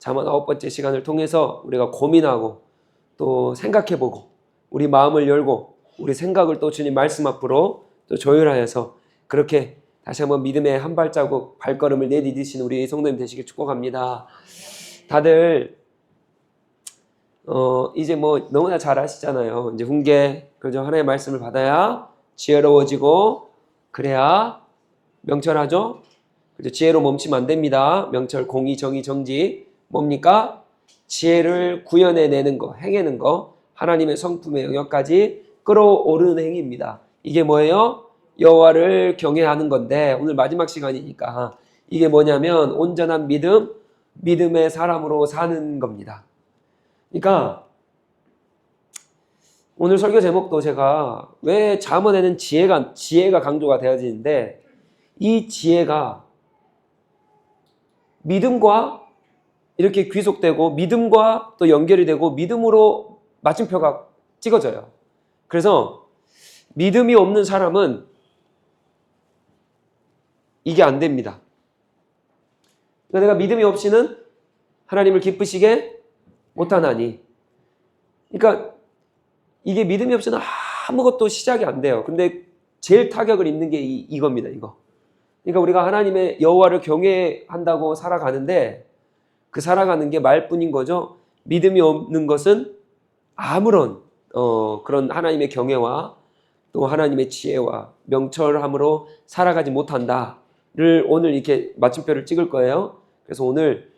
잠언 9번째 시간을 통해서 우리가 고민하고 또 생각해보고 우리 마음을 열고 우리 생각을 또 주님 말씀 앞으로 또 조율하여서 그렇게 다시 한번 믿음의 한 발자국 발걸음을 내디디시는 우리 성도님 되시길 축복합니다. 다들 이제 뭐 너무나 잘 아시잖아요. 이제 훈계, 그죠? 하나님의 말씀을 받아야 지혜로워지고 그래야 명철하죠. 그죠? 지혜로 멈추면 안 됩니다. 명철, 공의, 정의, 정직 뭡니까? 지혜를 구현해내는 거, 행해내는 거, 하나님의 성품의 영역까지 끌어오르는 행위입니다. 이게 뭐예요? 여호와를 경외하는 건데 오늘 마지막 시간이니까 이게 뭐냐면 온전한 믿음, 믿음의 사람으로 사는 겁니다. 그러니까 오늘 설교 제목도 제가 왜 잠언에는 지혜가 강조가 되어지는데 이 지혜가 믿음과 이렇게 귀속되고 믿음과 또 연결이 되고 믿음으로 마침표가 찍어져요. 그래서 믿음이 없는 사람은 이게 안 됩니다. 그러니까 내가 믿음이 없이는 하나님을 기쁘시게 못하나니. 그러니까 이게 믿음이 없이는 아무것도 시작이 안 돼요. 근데 제일 타격을 입는 게 이겁니다. 이거. 그러니까 우리가 하나님의 여호와를 경외한다고 살아가는데 그 살아가는 게 말뿐인 거죠. 믿음이 없는 것은 아무런 그런 하나님의 경외와 또 하나님의 지혜와 명철함으로 살아가지 못한다를 오늘 이렇게 마침표를 찍을 거예요. 그래서 오늘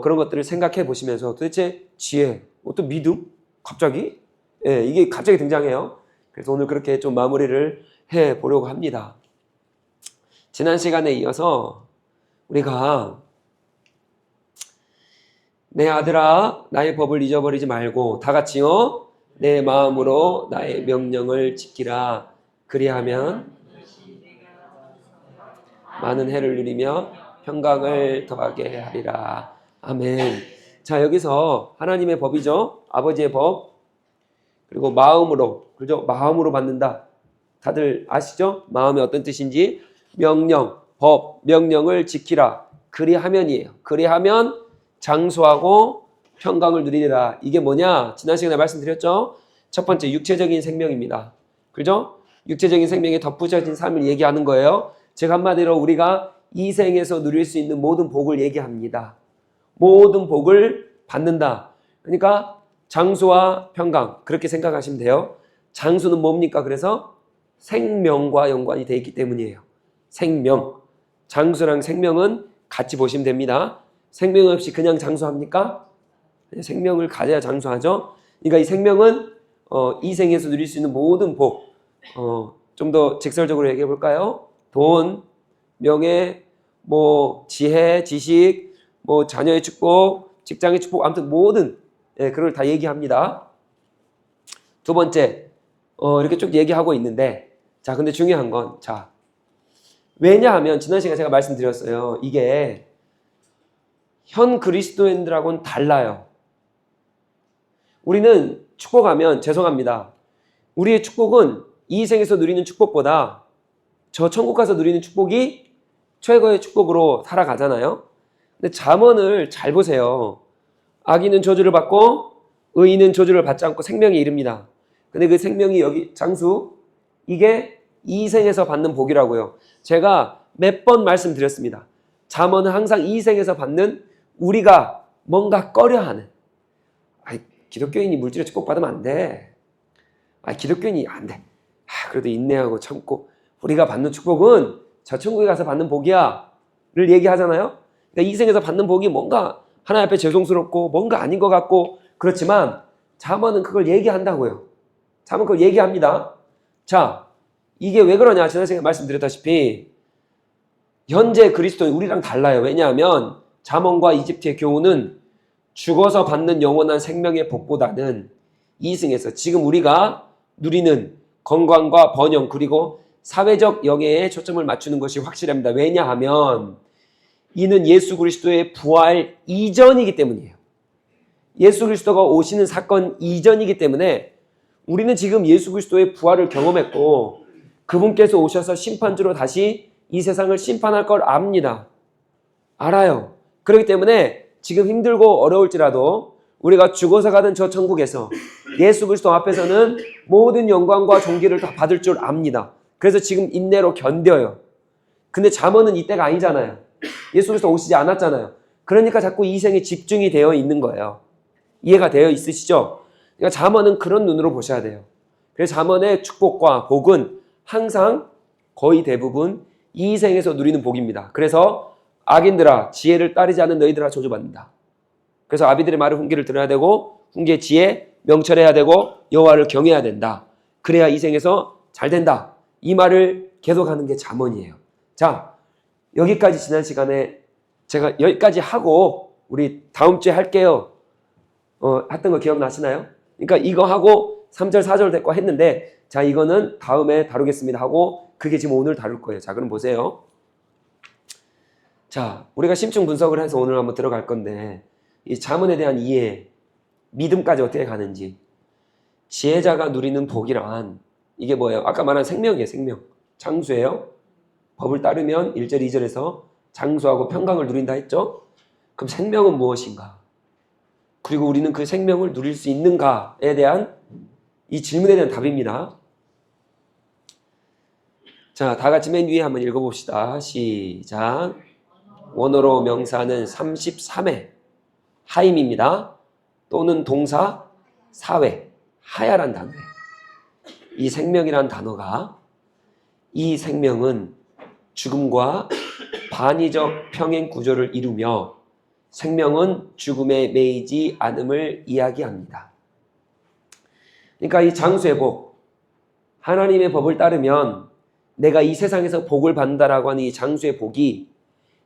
그런 것들을 생각해 보시면서 도대체 지혜, 또 믿음? 갑자기? 예, 이게 갑자기 등장해요. 그래서 오늘 그렇게 좀 마무리를 해 보려고 합니다. 지난 시간에 이어서 우리가 내 아들아 나의 법을 잊어버리지 말고 다 같이요. 내 마음으로 나의 명령을 지키라. 그리하면 많은 해를 누리며 평강을 더하게 하리라. 아멘. 자, 여기서 하나님의 법이죠. 아버지의 법. 그리고 마음으로, 그죠? 마음으로 받는다. 다들 아시죠? 마음이 어떤 뜻인지. 명령, 법, 명령을 지키라. 그리하면이에요. 그리하면 장수하고 평강을 누리리라. 이게 뭐냐? 지난 시간에 말씀드렸죠? 첫 번째 육체적인 생명입니다. 그죠? 육체적인 생명에 덧붙여진 삶을 얘기하는 거예요. 즉 한마디로 우리가 이 생에서 누릴 수 있는 모든 복을 얘기합니다. 모든 복을 받는다. 그러니까 장수와 평강 그렇게 생각하시면 돼요. 장수는 뭡니까? 그래서 생명과 연관이 되어 있기 때문이에요. 생명. 장수랑 생명은 같이 보시면 됩니다. 생명 없이 그냥 장수합니까? 생명을 가져야 장수하죠. 그러니까 이 생명은 이 생에서 누릴 수 있는 모든 복, 좀 더 직설적으로 얘기해 볼까요? 돈, 명예, 뭐 지혜, 지식, 뭐 자녀의 축복, 직장의 축복, 아무튼 모든 그걸 다 얘기합니다. 두 번째, 이렇게 쭉 얘기하고 있는데, 자, 근데 중요한 건, 자, 왜냐하면 지난 시간에 제가 말씀드렸어요. 이게 현 그리스도인들하고는 달라요. 우리는 축복하면 죄송합니다. 우리의 축복은 이 생에서 누리는 축복보다 저 천국 가서 누리는 축복이 최고의 축복으로 살아가잖아요. 근데 잠언을 잘 보세요. 악인은 저주를 받고 의인은 저주를 받지 않고 생명에 이릅니다. 근데 그 생명이 여기 장수, 이게 이 생에서 받는 복이라고요. 제가 몇 번 말씀드렸습니다. 잠언은 항상 이 생에서 받는 우리가 뭔가 꺼려하는, 기독교인이 물질의 축복받으면 안 돼. 기독교인이 안 돼. 그래도 인내하고 참고 우리가 받는 축복은 저 천국에 가서 받는 복이야 를 얘기하잖아요. 그러니까 이 생에서 받는 복이 뭔가 하나님 앞에 죄송스럽고 뭔가 아닌 것 같고 그렇지만 잠언은 그걸 얘기한다고요. 잠언은 그걸 얘기합니다. 자, 이게 왜 그러냐? 지난 시간에 말씀드렸다시피 현재 그리스도인 우리랑 달라요. 왜냐하면 잠언과 이집트의 교훈은 죽어서 받는 영원한 생명의 복보다는 이승에서 지금 우리가 누리는 건강과 번영 그리고 사회적 영예에 초점을 맞추는 것이 확실합니다. 왜냐하면 이는 예수 그리스도의 부활 이전이기 때문이에요. 예수 그리스도가 오시는 사건 이전이기 때문에 우리는 지금 예수 그리스도의 부활을 경험했고 그분께서 오셔서 심판주로 다시 이 세상을 심판할 걸 압니다. 알아요. 그렇기 때문에 지금 힘들고 어려울지라도 우리가 죽어서 가는 저 천국에서 예수 그리스도 앞에서는 모든 영광과 존귀를 다 받을 줄 압니다. 그래서 지금 인내로 견뎌요. 근데 잠언은 이때가 아니잖아요. 예수 그리스도 오시지 않았잖아요. 그러니까 자꾸 이 생에 집중이 되어 있는 거예요. 이해가 되어 있으시죠? 그러니까 잠언은 그런 눈으로 보셔야 돼요. 그래서 잠언의 축복과 복은 항상 거의 대부분 이 생에서 누리는 복입니다. 그래서 악인들아 지혜를 따르지 않은 너희들아 저주받는다. 그래서 아비들의 말을 훈계를 들어야 되고 훈계의 지혜 명철해야 되고 여호와를 경외해야 된다. 그래야 이 생에서 잘 된다. 이 말을 계속하는 게 잠언이에요. 자, 여기까지 지난 시간에 제가 여기까지 하고 우리 다음 주에 할게요. 했던 거 기억나시나요? 그러니까 이거 하고 3절 4절 됐고 했는데 자 이거는 다음에 다루겠습니다 하고 그게 지금 오늘 다룰 거예요. 자 그럼 보세요. 자 우리가 심층 분석을 해서 오늘 한번 들어갈 건데 이 잠언에 대한 이해, 믿음까지 어떻게 가는지 지혜자가 누리는 복이란 이게 뭐예요? 아까 말한 생명이에요. 생명. 장수예요. 법을 따르면 1절 2절에서 장수하고 평강을 누린다 했죠? 그럼 생명은 무엇인가? 그리고 우리는 그 생명을 누릴 수 있는가에 대한 이 질문에 대한 답입니다. 자, 다 같이 맨 위에 한번 읽어봅시다. 시작. 원어로 명사는 33회 하임입니다. 또는 동사 4회 하야란 단어예요. 이 생명이란 단어가 이 생명은 죽음과 반의적 평행 구조를 이루며 생명은 죽음에 매이지 않음을 이야기합니다. 그러니까 이 장수의 복, 하나님의 법을 따르면 내가 이 세상에서 복을 받는다라고 하는 이 장수의 복이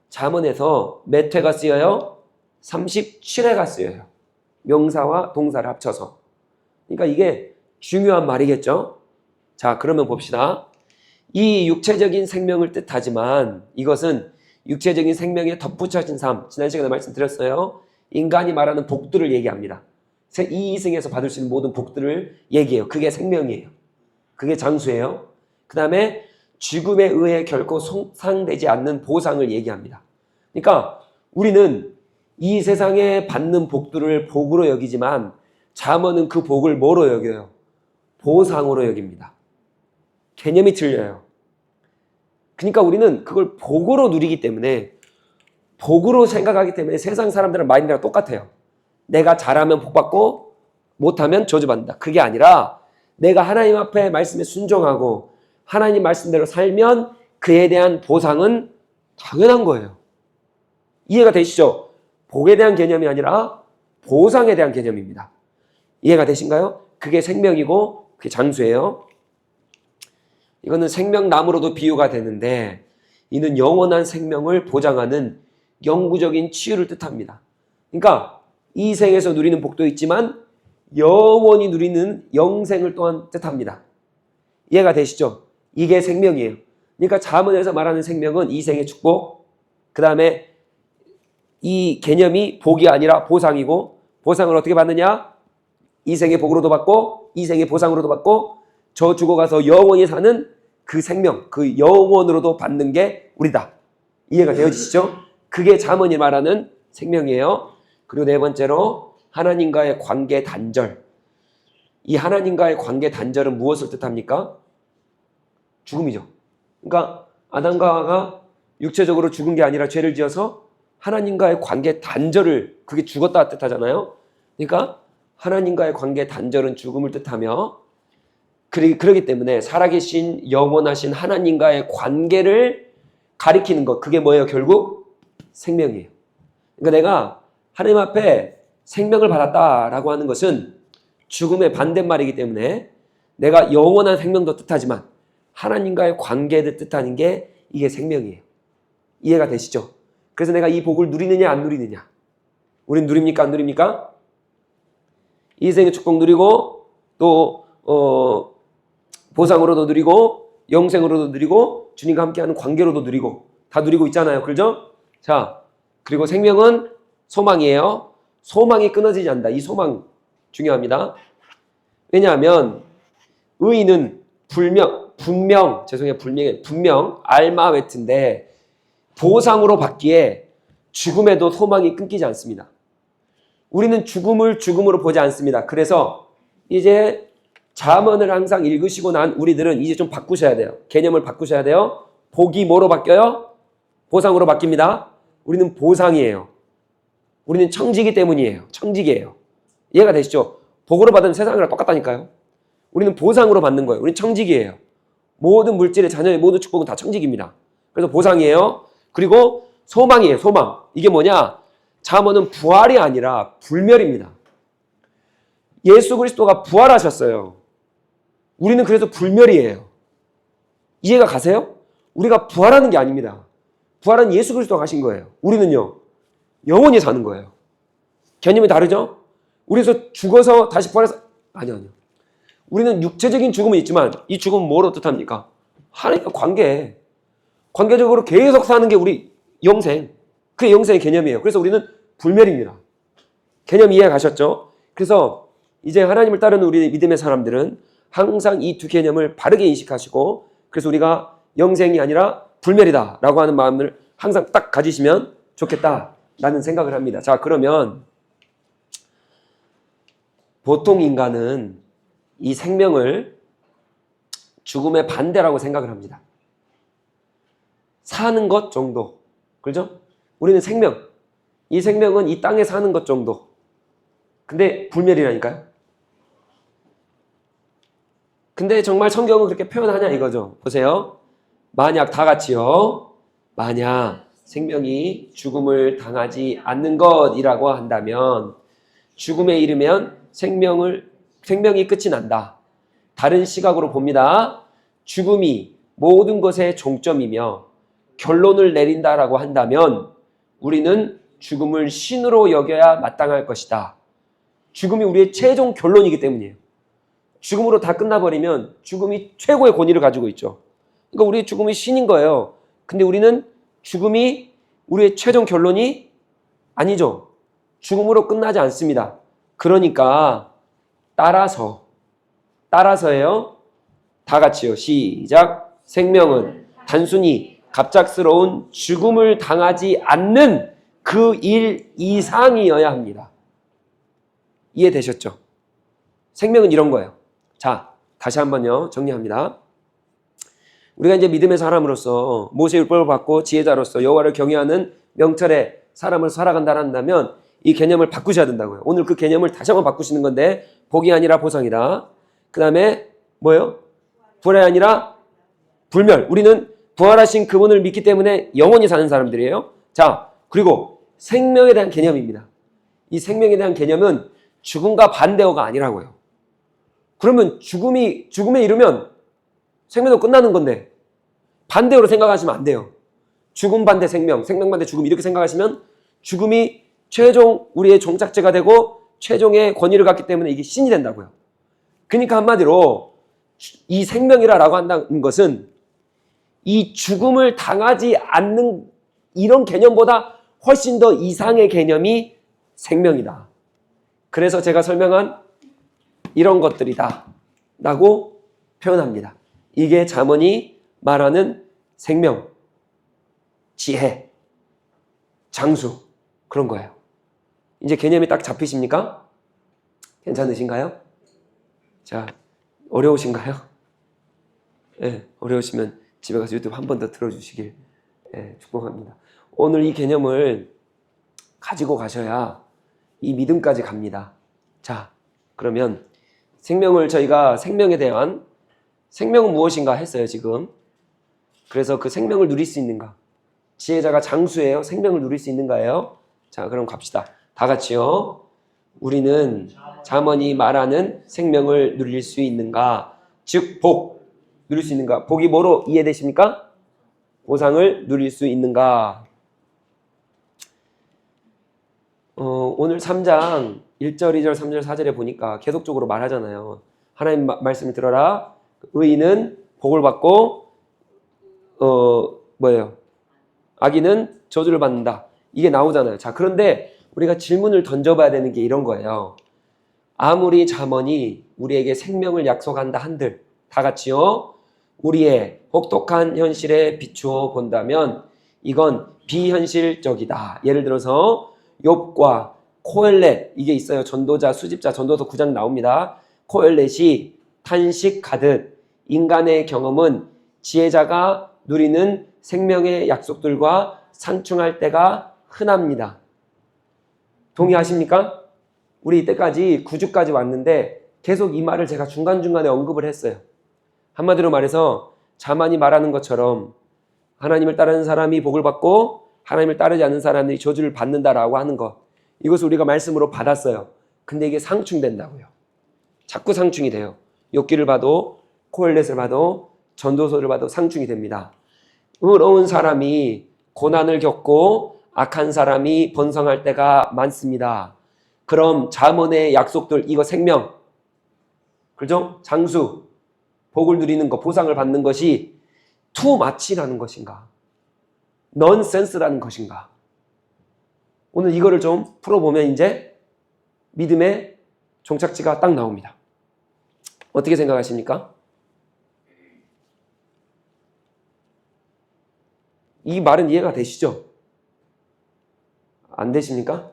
잠언에서 몇 회가 쓰여요? 37회가 쓰여요. 명사와 동사를 합쳐서. 그러니까 이게 중요한 말이겠죠? 자, 그러면 봅시다. 이 육체적인 생명을 뜻하지만 이것은 육체적인 생명에 덧붙여진 삶, 지난 시간에 말씀드렸어요. 인간이 말하는 복들을 얘기합니다. 이 이생에서 받을 수 있는 모든 복들을 얘기해요. 그게 생명이에요. 그게 장수예요. 그 다음에 죽음에 의해 결코 손상되지 않는 보상을 얘기합니다. 그러니까 우리는 이 세상에 받는 복들을 복으로 여기지만 잠언은 그 복을 뭐로 여겨요? 보상으로 여깁니다. 개념이 틀려요. 그러니까 우리는 그걸 복으로 누리기 때문에 복으로 생각하기 때문에 세상 사람들은 마인드가 똑같아요. 내가 잘하면 복받고 못하면 저주받는다. 그게 아니라 내가 하나님 앞에 말씀에 순종하고 하나님 말씀대로 살면 그에 대한 보상은 당연한 거예요. 이해가 되시죠? 복에 대한 개념이 아니라 보상에 대한 개념입니다. 이해가 되신가요? 그게 생명이고 그게 장수예요. 이거는 생명나무로도 비유가 되는데 이는 영원한 생명을 보장하는 영구적인 치유를 뜻합니다. 그러니까 이 생에서 누리는 복도 있지만 영원히 누리는 영생을 또한 뜻합니다. 이해가 되시죠? 이게 생명이에요. 그러니까 잠언에서 말하는 생명은 이 생의 축복, 그 다음에 이 개념이 복이 아니라 보상이고 보상을 어떻게 받느냐? 이 생의 복으로도 받고 이 생의 보상으로도 받고 저 죽어가서 영원히 사는 그 생명, 그 영원으로도 받는 게 우리다. 이해가 되어지시죠? 그게 잠언이 말하는 생명이에요. 그리고 네 번째로 하나님과의 관계 단절. 이 하나님과의 관계 단절은 무엇을 뜻합니까? 죽음이죠. 그러니까 아담과 하와가 육체적으로 죽은 게 아니라 죄를 지어서 하나님과의 관계 단절을, 그게 죽었다 뜻하잖아요. 그러니까 하나님과의 관계 단절은 죽음을 뜻하며 그러기 때문에 살아계신 영원하신 하나님과의 관계를 가리키는 것, 그게 뭐예요? 결국 생명이에요. 그러니까 내가 하나님 앞에 생명을 받았다라고 하는 것은 죽음의 반대말이기 때문에 내가 영원한 생명도 뜻하지만 하나님과의 관계를 뜻하는 게 이게 생명이에요. 이해가 되시죠? 그래서 내가 이 복을 누리느냐 안 누리느냐. 우린 누립니까 안 누립니까? 이 생의 축복 누리고 또 보상으로도 누리고 영생으로도 누리고 주님과 함께하는 관계로도 누리고 다 누리고 있잖아요. 그렇죠? 자, 그리고 생명은 소망이에요. 소망이 끊어지지 않는다. 이 소망 중요합니다. 왜냐하면 의인은 분명 알마웨트인데 보상으로 받기에 죽음에도 소망이 끊기지 않습니다. 우리는 죽음을 죽음으로 보지 않습니다. 그래서 이제 잠언을 항상 읽으시고 난 우리들은 이제 좀 바꾸셔야 돼요. 개념을 바꾸셔야 돼요. 복이 뭐로 바뀌어요? 보상으로 바뀝니다. 우리는 보상이에요. 우리는 청지기 때문이에요. 청지기예요. 이해가 되시죠? 복으로 받으면 세상이랑 똑같다니까요. 우리는 보상으로 받는 거예요. 우리는 청지기예요. 모든 물질의 자녀의 모든 축복은 다 청지기입니다. 그래서 보상이에요. 그리고 소망이에요. 소망. 이게 뭐냐? 잠언은 부활이 아니라 불멸입니다. 예수 그리스도가 부활하셨어요. 우리는 그래서 불멸이에요. 이해가 가세요? 우리가 부활하는 게 아닙니다. 부활은 예수 그리스도가 하신 거예요. 우리는요, 영원히 사는 거예요. 개념이 다르죠? 우리에서 죽어서 다시 부활해서 아니요. 우리는 육체적인 죽음은 있지만 이 죽음은 뭐로 뜻합니까? 하나님과 관계적으로 계속 사는 게 우리 영생. 그게 영생의 개념이에요. 그래서 우리는 불멸입니다. 개념 이해 가셨죠? 그래서 이제 하나님을 따르는 우리 믿음의 사람들은 항상 이 두 개념을 바르게 인식하시고, 그래서 우리가 영생이 아니라 불멸이다 라고 하는 마음을 항상 딱 가지시면 좋겠다라는 생각을 합니다. 자, 그러면 보통 인간은 이 생명을 죽음의 반대라고 생각을 합니다. 사는 것 정도. 그렇죠? 우리는 생명. 이 생명은 이 땅에 사는 것 정도. 근데 불멸이라니까요. 근데 정말 성경은 그렇게 표현하냐 이거죠. 보세요. 만약 다 같이요. 만약 생명이 죽음을 당하지 않는 것이라고 한다면 죽음에 이르면 생명이 끝이 난다. 다른 시각으로 봅니다. 죽음이 모든 것의 종점이며 결론을 내린다라고 한다면 우리는 죽음을 신으로 여겨야 마땅할 것이다. 죽음이 우리의 최종 결론이기 때문이에요. 죽음으로 다 끝나버리면 죽음이 최고의 권위를 가지고 있죠. 그러니까 우리의 죽음이 신인 거예요. 근데 우리는 죽음이 우리의 최종 결론이 아니죠. 죽음으로 끝나지 않습니다. 그러니까 따라서예요. 다 같이요. 시작. 생명은 단순히 갑작스러운 죽음을 당하지 않는 그 일 이상이어야 합니다. 이해되셨죠? 생명은 이런 거예요. 자, 다시 한번요. 정리합니다. 우리가 이제 믿음의 사람으로서 모세의 율법을 받고 지혜자로서 여호와를 경외하는 명철의 사람을 살아간다 한다면 이 개념을 바꾸셔야 된다고요. 오늘 그 개념을 다시 한번 바꾸시는 건데 복이 아니라 보상이다. 그 다음에 뭐예요? 부활이 아니라 불멸. 우리는 부활하신 그분을 믿기 때문에 영원히 사는 사람들이에요. 자, 그리고 생명에 대한 개념입니다. 이 생명에 대한 개념은 죽음과 반대어가 아니라고요. 그러면 죽음에 이르면 생명도 끝나는 건데 반대어로 생각하시면 안 돼요. 죽음 반대 생명, 생명 반대 죽음 이렇게 생각하시면 죽음이 최종 우리의 종착제가 되고 최종의 권위를 갖기 때문에 이게 신이 된다고요. 그러니까 한마디로 이 생명이라고 한다는 것은 이 죽음을 당하지 않는 이런 개념보다 훨씬 더 이상의 개념이 생명이다. 그래서 제가 설명한 이런 것들이다 라고 표현합니다. 이게 잠언이 말하는 생명, 지혜, 장수 그런 거예요. 이제 개념이 딱 잡히십니까? 괜찮으신가요? 자, 어려우신가요? 네, 어려우시면 집에 가서 유튜브 한 번 더 들어주시길 축복합니다. 오늘 이 개념을 가지고 가셔야 이 믿음까지 갑니다. 자, 그러면 저희가 생명에 대한 생명은 무엇인가 했어요, 지금. 그래서 그 생명을 누릴 수 있는가? 지혜자가 장수예요? 생명을 누릴 수 있는가예요? 자, 그럼 갑시다. 다 같이요. 우리는 잠언이 말하는 생명을 누릴 수 있는가? 즉, 복. 누릴 수 있는가? 복이 뭐로 이해되십니까? 보상을 누릴 수 있는가? 오늘 3장 1절, 2절, 3절, 4절에 보니까 계속적으로 말하잖아요. 하나님 말씀을 들어라. 의인은 복을 받고 악인은 저주를 받는다. 이게 나오잖아요. 자, 그런데 우리가 질문을 던져봐야 되는 게 이런 거예요. 아무리 잠언이 우리에게 생명을 약속한다 한들 다 같이요. 우리의 혹독한 현실에 비추어 본다면 이건 비현실적이다. 예를 들어서 욥과 코엘렛 이게 있어요. 전도자, 수집자, 전도서 9장 나옵니다. 코엘렛이 탄식하듯 인간의 경험은 지혜자가 누리는 생명의 약속들과 상충할 때가 흔합니다. 동의하십니까? 우리 이때까지 9주까지 왔는데 계속 이 말을 제가 중간중간에 언급을 했어요. 한마디로 말해서 자만이 말하는 것처럼 하나님을 따르는 사람이 복을 받고 하나님을 따르지 않는 사람이 저주를 받는다라고 하는 것, 이것을 우리가 말씀으로 받았어요. 근데 이게 상충된다고요. 자꾸 상충이 돼요. 욥기를 봐도 코엘렛을 봐도 전도서를 봐도 상충이 됩니다. 의로운 사람이 고난을 겪고 악한 사람이 번성할 때가 많습니다. 그럼 잠언의 약속들, 이거 생명, 그죠? 장수, 복을 누리는 것, 보상을 받는 것이 투마치라는 것인가? 넌센스라는 것인가? 오늘 이거를 좀 풀어보면 이제 믿음의 종착지가 딱 나옵니다. 어떻게 생각하십니까? 이 말은 이해가 되시죠? 안 되십니까?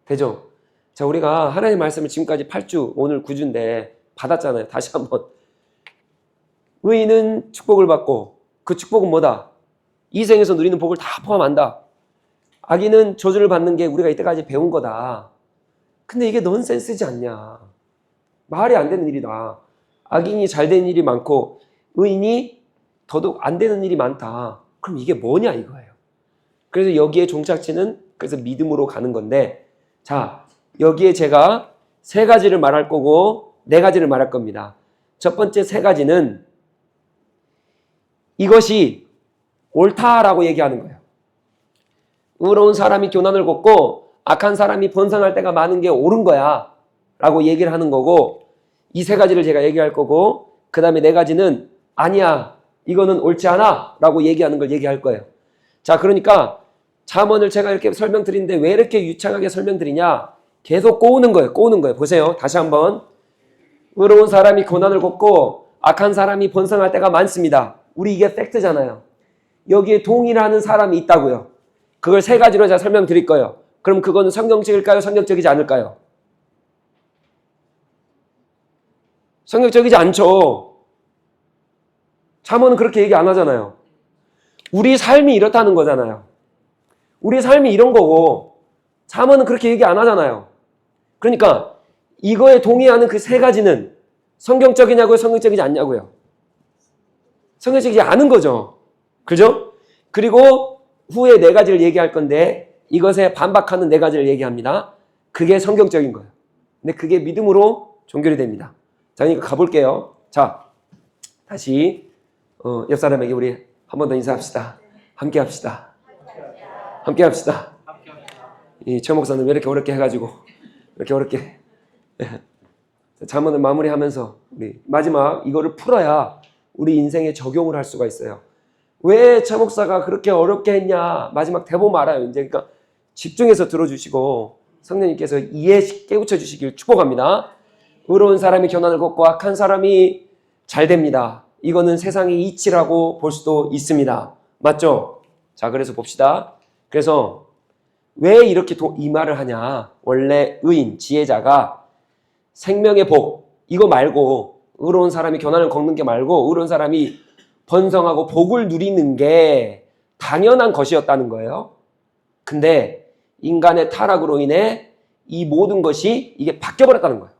되죠? 자, 우리가 하나님의 말씀을 지금까지 8주, 오늘 9주인데 받았잖아요. 다시 한번. 의인은 축복을 받고 그 축복은 뭐다? 이 생에서 누리는 복을 다 포함한다. 악인은 저주를 받는 게 우리가 이때까지 배운 거다. 근데 이게 넌센스지 않냐? 말이 안 되는 일이다. 악인이 잘 되는 일이 많고 의인이 더더욱 안 되는 일이 많다. 그럼 이게 뭐냐 이거예요. 그래서 여기에 종착지는 그래서 믿음으로 가는 건데, 자, 여기에 제가 세 가지를 말할 거고 네 가지를 말할 겁니다. 첫 번째 세 가지는 이것이 옳다라고 얘기하는 거예요. 의로운 사람이 교난을 겪고 악한 사람이 번성할 때가 많은 게 옳은 거야 라고 얘기를 하는 거고, 이 세 가지를 제가 얘기할 거고, 그 다음에 네 가지는 아니야, 이거는 옳지 않아 라고 얘기하는 걸 얘기할 거예요. 자, 그러니까 잠언을 제가 이렇게 설명드리는데 왜 이렇게 유창하게 설명드리냐? 계속 꼬우는 거예요. 꼬우는 거예요. 보세요. 다시 한번. 의로운 사람이 고난을 겪고 악한 사람이 번성할 때가 많습니다. 우리 이게 팩트잖아요. 여기에 동일하는 사람이 있다고요. 그걸 세 가지로 제가 설명드릴 거예요. 그럼 그건 성경적일까요? 성경적이지 않을까요? 성경적이지 않죠. 잠언은 그렇게 얘기 안 하잖아요. 우리 삶이 이렇다는 거잖아요. 우리 삶이 이런 거고 잠언은 그렇게 얘기 안 하잖아요. 그러니까 이거에 동의하는 그 세 가지는 성경적이냐고요? 성경적이지 않냐고요? 성경적이지 않은 거죠. 그죠? 그리고 후에 네 가지를 얘기할 건데 이것에 반박하는 네 가지를 얘기합니다. 그게 성경적인 거예요. 근데 그게 믿음으로 종결이 됩니다. 자, 그러니까 가볼게요. 자, 다시 옆 사람에게 우리 한 번 더 인사합시다. 함께 합시다. 함께 합시다. 이 최 목사님 왜 이렇게 어렵게 해가지고 이렇게 어렵게 잠언을 마무리하면서 우리 마지막 이거를 풀어야 우리 인생에 적용을 할 수가 있어요. 왜 최 목사가 그렇게 어렵게 했냐? 마지막 대보면 알아요. 이제 그러니까 집중해서 들어주시고 성령님께서 이해 깨우쳐 주시길 축복합니다. 의로운 사람이 교난을 겪고 악한 사람이 잘 됩니다. 이거는 세상의 이치라고 볼 수도 있습니다. 맞죠? 자, 그래서 봅시다. 그래서 왜 이렇게 이 말을 하냐? 원래 의인, 지혜자가 생명의 복, 이거 말고 의로운 사람이 교난을 겪는 게 말고 의로운 사람이 번성하고 복을 누리는 게 당연한 것이었다는 거예요. 근데 인간의 타락으로 인해 이 모든 것이 이게 바뀌어버렸다는 거예요.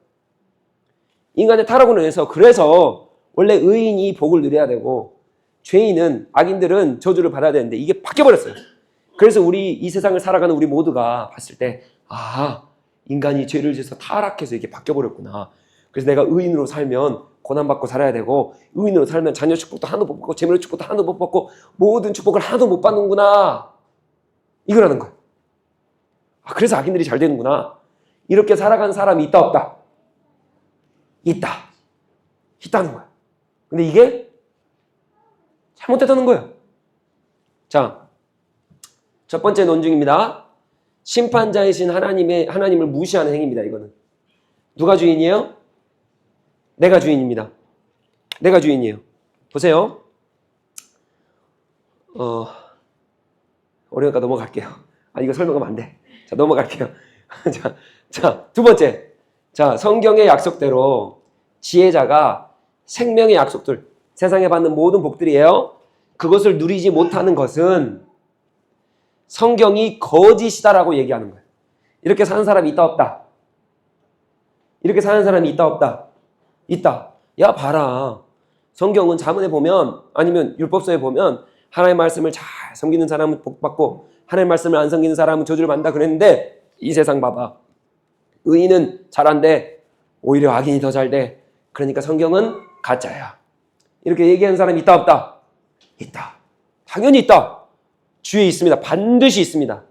인간의 타락으로 인해서 그래서 원래 의인이 복을 누려야 되고 죄인은 악인들은 저주를 받아야 되는데 이게 바뀌어버렸어요. 그래서 우리 이 세상을 살아가는 우리 모두가 봤을 때 인간이 죄를 지어서 타락해서 이게 바뀌어버렸구나. 그래서 내가 의인으로 살면 고난받고 살아야 되고 의인으로 살면 자녀 축복도 하나도 못 받고 재물 축복도 하나도 못 받고 모든 축복을 하나도 못 받는구나. 이거라는 거예요. 그래서 악인들이 잘 되는구나. 이렇게 살아가는 사람이 있다 없다? 있다는 거야. 근데 이게 잘못됐다는 거예요. 자, 첫 번째 논증입니다. 심판자이신 하나님을 무시하는 행위입니다. 이거는 누가 주인이에요? 내가 주인입니다. 내가 주인이에요. 보세요. 어려우니까 넘어갈게요. 이거 설명하면 안 돼. 자, 넘어갈게요. 자, 두 번째. 자, 성경의 약속대로 지혜자가 생명의 약속들, 세상에 받는 모든 복들이에요. 그것을 누리지 못하는 것은 성경이 거짓이다라고 얘기하는 거예요. 이렇게 사는 사람이 있다 없다? 이렇게 사는 사람이 있다 없다? 있다. 야, 봐라. 성경은 자문에 보면, 아니면 율법서에 보면 하나님의 말씀을 잘 섬기는 사람은 복받고 하나님의 말씀을 안 섬기는 사람은 저주를 받는다 그랬는데, 이 세상 봐봐. 의인은 잘한데 오히려 악인이 더 잘돼. 그러니까 성경은 가짜야. 이렇게 얘기하는 사람이 있다 없다? 있다. 당연히 있다. 주위에 있습니다. 반드시 있습니다.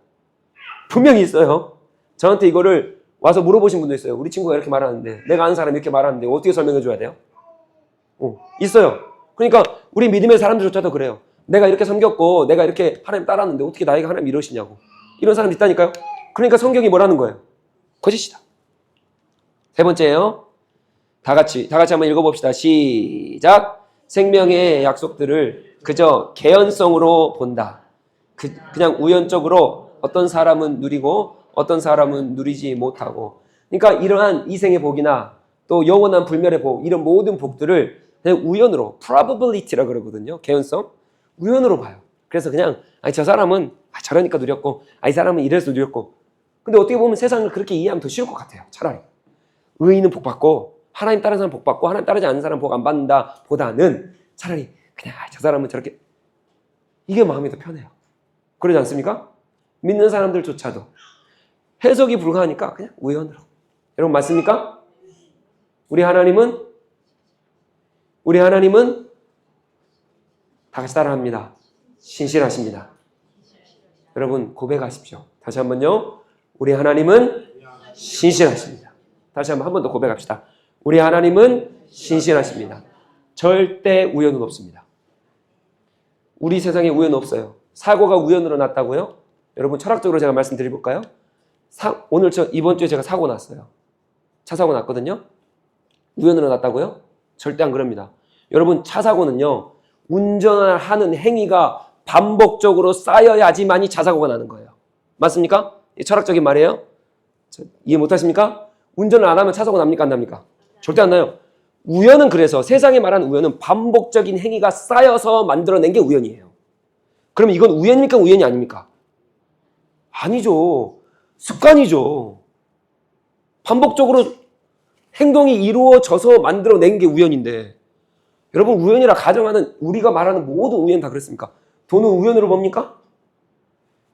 분명히 있어요. 저한테 이거를 와서 물어보신 분도 있어요. 우리 친구가 이렇게 말하는데, 내가 아는 사람이 이렇게 말하는데 어떻게 설명해 줘야 돼요? 있어요. 그러니까 우리 믿음의 사람들조차도 그래요. 내가 이렇게 섬겼고 내가 이렇게 하나님 따랐는데 어떻게 나에게 하나님 이러시냐고. 이런 사람이 있다니까요. 그러니까 성경이 뭐라는 거예요? 거짓이다. 세 번째예요. 다 같이 한번 읽어봅시다. 시작. 생명의 약속들을 그저 개연성으로 본다. 그냥 우연적으로 어떤 사람은 누리고 어떤 사람은 누리지 못하고. 그러니까 이러한 이생의 복이나 또 영원한 불멸의 복, 이런 모든 복들을 그냥 우연으로, probability라 그러거든요. 개연성. 우연으로 봐요. 그래서 그냥 저 사람은 저러니까 누렸고, 이 사람은 이래서 누렸고. 근데 어떻게 보면 세상을 그렇게 이해하면 더 쉬울 것 같아요. 차라리. 의인은 복 받고 하나님 따르는 사람 복 받고 하나님 따르지 않는 사람 복 안 받는다 보다는 차라리 그냥 저 사람은 저렇게, 이게 마음이 더 편해요. 그러지 않습니까? 믿는 사람들조차도 해석이 불가하니까 그냥 우연으로. 여러분 맞습니까? 우리 하나님은 다 같이 따라합니다. 신실하십니다. 여러분 고백하십시오. 다시 한번요. 우리 하나님은 신실하십니다. 다시 한 번 더 고백합시다. 우리 하나님은 신실하십니다. 절대 우연은 없습니다. 우리 세상에 우연은 없어요. 사고가 우연으로 났다고요? 여러분 철학적으로 제가 말씀드려볼까요? 이번 주에 제가 사고 났어요. 차 사고 났거든요. 우연으로 났다고요? 절대 안 그럽니다. 여러분 차 사고는요, 운전을 하는 행위가 반복적으로 쌓여야지만이 차 사고가 나는 거예요. 맞습니까? 철학적인 말이에요. 이해 못하십니까? 운전을 안 하면 차 사고 납니까? 안 납니까? 절대 안 나요. 우연은 그래서 세상에 말하는 우연은 반복적인 행위가 쌓여서 만들어낸 게 우연이에요. 그럼 이건 우연입니까? 우연이 아닙니까? 아니죠. 습관이죠. 반복적으로 행동이 이루어져서 만들어낸 게 우연인데, 여러분 우연이라 가정하는 우리가 말하는 모든 우연 다 그렇습니까? 돈은 우연으로 봅니까?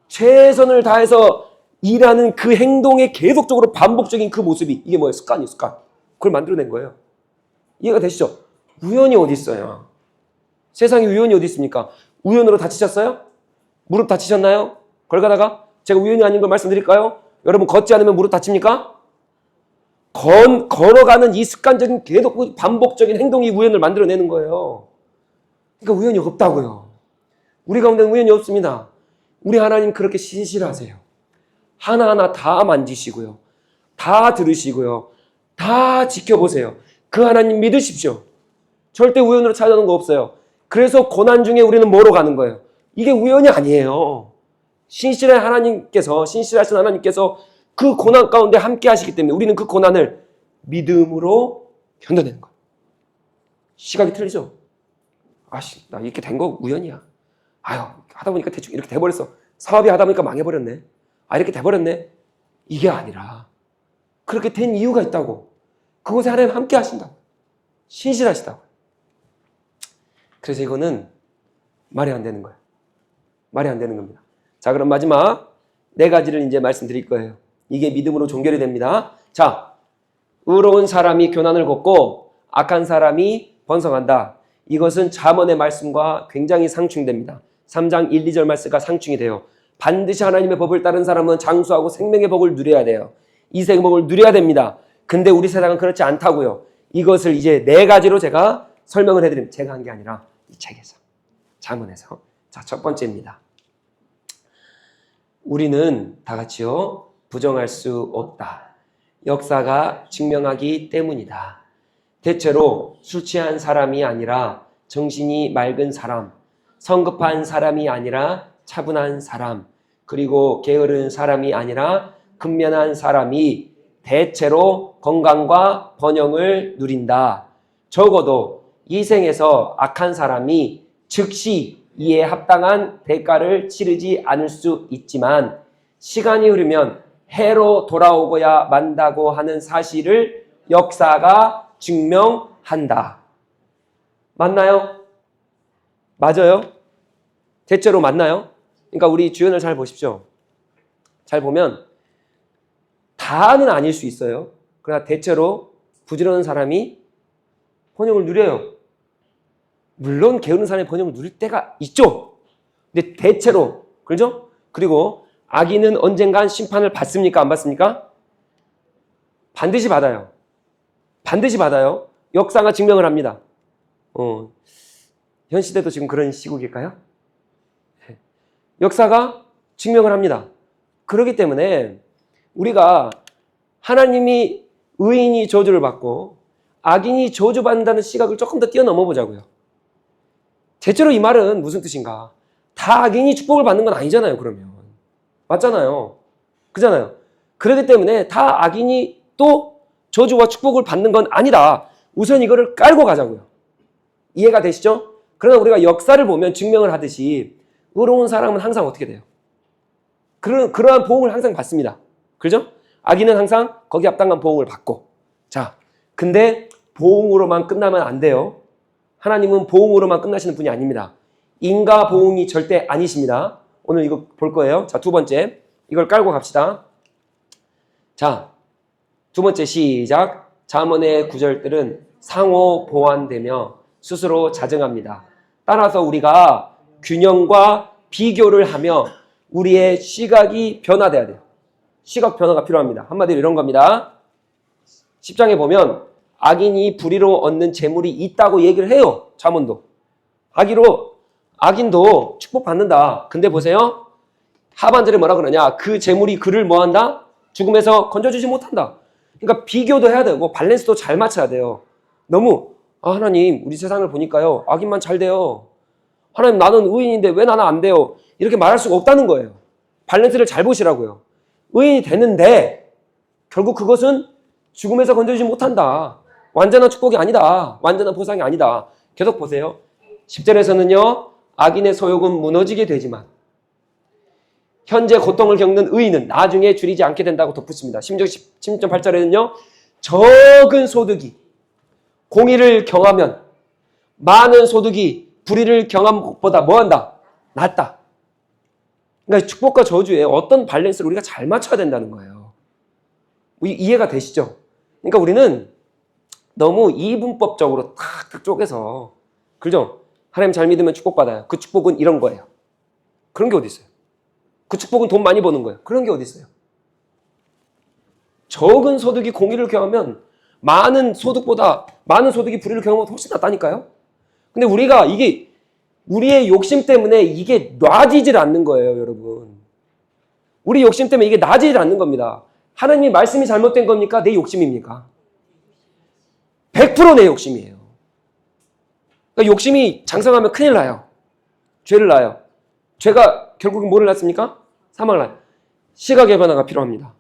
최선을 다해서 일하는 그 행동의 계속적으로 반복적인 그 모습이, 이게 뭐예요? 습관이에요. 습관. 그걸 만들어낸 거예요. 이해가 되시죠? 우연이 어디 있어요? 세상에 우연이 어디 있습니까? 우연으로 다치셨어요? 무릎 다치셨나요? 걸 가다가? 제가 우연이 아닌 걸 말씀드릴까요? 여러분 걷지 않으면 무릎 다칩니까? 걸어가는 이 습관적인 계속 반복적인 행동이 우연을 만들어내는 거예요. 그러니까 우연이 없다고요. 우리 가운데는 우연이 없습니다. 우리 하나님 그렇게 신실하세요. 하나하나 다 만지시고요. 다 들으시고요. 다 지켜보세요. 그 하나님 믿으십시오. 절대 우연으로 찾아오는 거 없어요. 그래서 고난 중에 우리는 뭐로 가는 거예요? 이게 우연이 아니에요. 신실하신 하나님께서 그 고난 가운데 함께 하시기 때문에 우리는 그 고난을 믿음으로 견뎌내는 거예요. 시각이 틀리죠? 나 이렇게 된 거 우연이야. 하다 보니까 대충 이렇게 돼버렸어. 사업이 하다 보니까 망해버렸네. 이렇게 돼버렸네. 이게 아니라 그렇게 된 이유가 있다고. 그곳에 하나님 함께 하신다고. 신실하시다고. 그래서 이거는 말이 안 되는 거예요. 말이 안 되는 겁니다. 자, 그럼 마지막 4가지를 이제 말씀드릴 거예요. 이게 믿음으로 종결이 됩니다. 자, 의로운 사람이 교난을 겪고 악한 사람이 번성한다. 이것은 잠언의 말씀과 굉장히 상충됩니다. 3장 1, 2절 말씀과 상충이 돼요. 반드시 하나님의 법을 따른 사람은 장수하고 생명의 복을 누려야 돼요. 이생의 복을 누려야 됩니다. 근데 우리 세상은 그렇지 않다고요. 이것을 이제 4가지로 제가 설명을 해드립니다. 제가 한 게 아니라 이 책에서, 잠언에서. 자, 첫 번째입니다. 우리는 다 같이요, 부정할 수 없다. 역사가 증명하기 때문이다. 대체로 술 취한 사람이 아니라 정신이 맑은 사람, 성급한 사람이 아니라 차분한 사람, 그리고 게으른 사람이 아니라 근면한 사람이 대체로 건강과 번영을 누린다. 적어도 이 생에서 악한 사람이 즉시 이에 합당한 대가를 치르지 않을 수 있지만 시간이 흐르면 해로 돌아오고야 만다고 하는 사실을 역사가 증명한다. 맞나요? 맞아요? 대체로 맞나요? 그러니까 우리 주연을 잘 보십시오. 잘 보면 다는 아닐 수 있어요. 그러나 대체로 부지런한 사람이 번영을 누려요. 물론 게으른 사람이 번영을 누릴 때가 있죠. 근데 대체로 그렇죠? 그리고 악인은 언젠간 심판을 받습니까? 안 받습니까? 반드시 받아요. 반드시 받아요. 역사가 증명을 합니다. 현 시대도 지금 그런 시국일까요? 역사가 증명을 합니다. 그렇기 때문에 우리가 하나님이 의인이 저주를 받고 악인이 저주받는다는 시각을 조금 더 뛰어넘어 보자고요. 대체로 이 말은 무슨 뜻인가? 다 악인이 축복을 받는 건 아니잖아요, 그러면. 맞잖아요. 그잖아요. 그렇기 때문에 다 악인이 또 저주와 축복을 받는 건 아니다. 우선 이거를 깔고 가자고요. 이해가 되시죠? 그러나 우리가 역사를 보면 증명을 하듯이 의로운 사람은 항상 어떻게 돼요? 그러한 보응을 항상 받습니다. 그죠? 악인은 항상 거기에 합당한 보응을 받고. 자, 근데 보응으로만 끝나면 안 돼요. 하나님은 보응으로만 끝나시는 분이 아닙니다. 인과 보응이 절대 아니십니다. 오늘 이거 볼 거예요. 자, 두 번째. 이걸 깔고 갑시다. 자, 두 번째 시작. 잠언의 구절들은 상호 보완되며 스스로 자증합니다. 따라서 우리가 균형과 비교를 하며 우리의 시각이 변화돼야 돼요. 시각 변화가 필요합니다. 한마디로 이런 겁니다. 10장에 보면 악인이 불의로 얻는 재물이 있다고 얘기를 해요. 잠언도. 악인도 축복받는다. 근데 보세요. 하반절에 뭐라 그러냐. 그 재물이 그를 뭐한다? 죽음에서 건져주지 못한다. 그러니까 비교도 해야 되고 밸런스도 잘 맞춰야 돼요. 너무 하나님 우리 세상을 보니까요. 악인만 잘 돼요. 하나님 나는 의인인데 왜 나는 안 돼요? 이렇게 말할 수가 없다는 거예요. 밸런스를 잘 보시라고요. 의인이 되는데 결국 그것은 죽음에서 건져주지 못한다. 완전한 축복이 아니다. 완전한 보상이 아니다. 계속 보세요. 10절에서는요. 악인의 소욕은 무너지게 되지만 현재 고통을 겪는 의인은 나중에 줄이지 않게 된다고 덧붙입니다. 16.8절에는요. 적은 소득이 공의를 경하면 많은 소득이 불의를 경한 것보다 뭐한다? 낫다. 그러니까 축복과 저주에 어떤 밸런스를 우리가 잘 맞춰야 된다는 거예요. 이해가 되시죠? 그러니까 우리는 너무 이분법적으로 탁탁 쪼개서 그죠? 하나님 잘 믿으면 축복받아요. 그 축복은 이런 거예요. 그런 게 어디 있어요? 그 축복은 돈 많이 버는 거예요. 그런 게 어디 있어요? 적은 소득이 공의를 경하면 많은 소득이 불의를 경험하면 훨씬 낫다니까요. 근데 우리가 이게 우리의 욕심 때문에 이게 놔지질 않는 거예요, 여러분. 우리 욕심 때문에 이게 놔지질 않는 겁니다. 하나님의 말씀이 잘못된 겁니까? 내 욕심입니까? 100% 내 욕심이에요. 그러니까 욕심이 장성하면 큰일 나요. 죄를 낳아요. 죄가 결국은 뭐를 낳습니까? 사망을 낳아요. 시각의 변화가 필요합니다.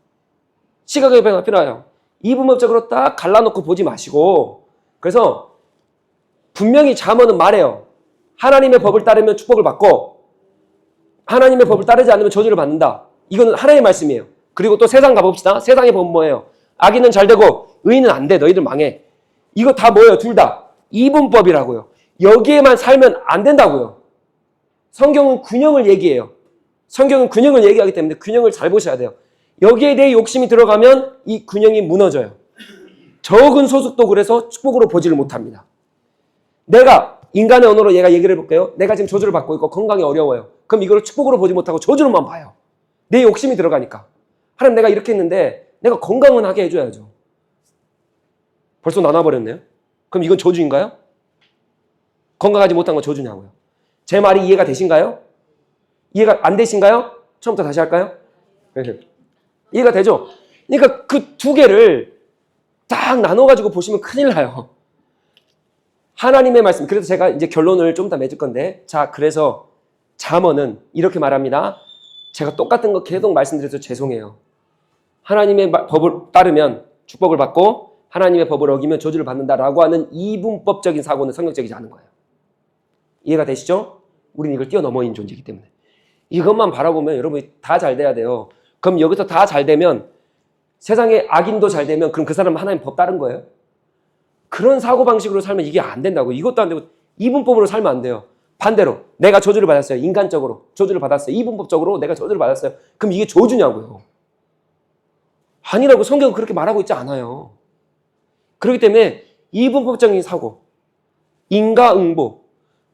시각의 변화가 필요해요. 이분법적으로 딱 갈라놓고 보지 마시고 그래서 분명히 잠언은 말해요. 하나님의 법을 따르면 축복을 받고 하나님의 법을 따르지 않으면 저주를 받는다. 이거는 하나님의 말씀이에요. 그리고 또 세상 가봅시다. 세상의 법은 뭐예요? 악인은 잘 되고 의인은 안 돼. 너희들 망해. 이거 다 뭐예요? 둘 다 이분법이라고요. 여기에만 살면 안 된다고요. 성경은 균형을 얘기해요. 성경은 균형을 얘기하기 때문에 균형을 잘 보셔야 돼요. 여기에 대해 욕심이 들어가면 이 균형이 무너져요. 적은 소득도 그래서 축복으로 보지를 못합니다. 내가 인간의 언어로 얘가 얘기를 해볼게요. 내가 지금 저주를 받고 있고 건강이 어려워요. 그럼 이걸 축복으로 보지 못하고 저주로만 봐요. 내 욕심이 들어가니까. 하나님 내가 이렇게 했는데 내가 건강은 하게 해줘야죠. 벌써 나눠버렸네요. 그럼 이건 저주인가요? 건강하지 못한 건 저주냐고요. 제 말이 이해가 되신가요? 이해가 안 되신가요? 처음부터 다시 할까요? 이해가 되죠? 그러니까 그 두 개를 딱 나눠가지고 보시면 큰일 나요. 하나님의 말씀. 그래서 제가 이제 결론을 좀 더 맺을 건데. 자, 그래서 잠언은 이렇게 말합니다. 제가 똑같은 거 계속 말씀드려서 죄송해요. 하나님의 법을 따르면 축복을 받고 하나님의 법을 어기면 저주를 받는다라고 하는 이분법적인 사고는 성경적이지 않은 거예요. 이해가 되시죠? 우리는 이걸 뛰어넘어 있는 존재이기 때문에. 이것만 바라보면 여러분이 다 잘 돼야 돼요. 그럼 여기서 다 잘 되면 세상에 악인도 잘 되면 그럼 그 사람은 하나님 법 따른 거예요? 그런 사고방식으로 살면 이게 안 된다고. 이것도 안 되고 이분법으로 살면 안 돼요. 반대로 내가 저주를 받았어요. 인간적으로 저주를 받았어요. 이분법적으로 내가 저주를 받았어요. 그럼 이게 저주냐고요. 아니라고. 성경은 그렇게 말하고 있지 않아요. 그렇기 때문에 이분법적인 사고, 인과응보,